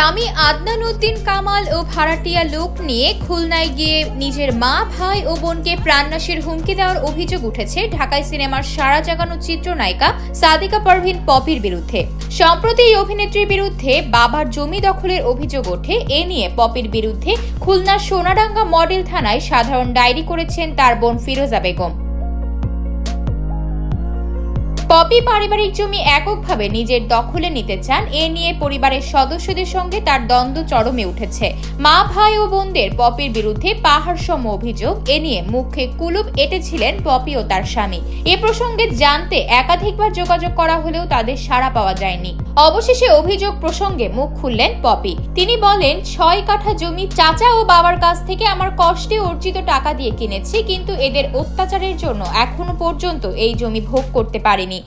স্বামী আদনান উদ্দিন কামাল ও ভাড়াটিয়া লোক নিয়ে খুলনায় গিয়ে নিজের মা, ভাই ও বোনকে প্রাণনাশের হুমকি দেওয়ার অভিযোগ উঠেছে ঢাকাই সিনেমার সাড়া জাগানো চিত্রনায়িকা সাদিকা পারভিন পপির বিরুদ্ধে। সম্প্রতি এই অভিনেত্রীর বিরুদ্ধে বাবার জমি দখলের অভিযোগ ওঠে। এ নিয়ে পপির বিরুদ্ধে খুলনার সোনাডাঙ্গা মডেল থানায় সাধারণ ডায়েরি করেছেন তার বোন ফিরোজা বেগম। পপি পারিবারিক জমি এককভাবে নিজের দখলে নিতে চান। এ নিয়ে পরিবারের সদস্যদের সঙ্গে তার দ্বন্দ্ব চরমে উঠেছে। মা, ভাই ও বোনদের পপির বিরুদ্ধে পাহাড়সম অভিযোগ। এ নিয়ে মুখে কুলুপ এঁটেছিলেন পপি ও তার স্বামী। এ প্রসঙ্গে জানতে একাধিকবার যোগাযোগ করা হলেও তাদের সাড়া পাওয়া যায়নি। অবশেষে অভিযোগ প্রসঙ্গে মুখ খুললেন পপি। তিনি বলেন, 6 কাঠা জমি চাচা ও বাবার কাছ থেকে আমার কষ্টে অর্জিত টাকা দিয়ে কিনেছি, কিন্তু এদের অত্যাচারের জন্য এখনো পর্যন্ত এই জমি ভোগ করতে পারিনি।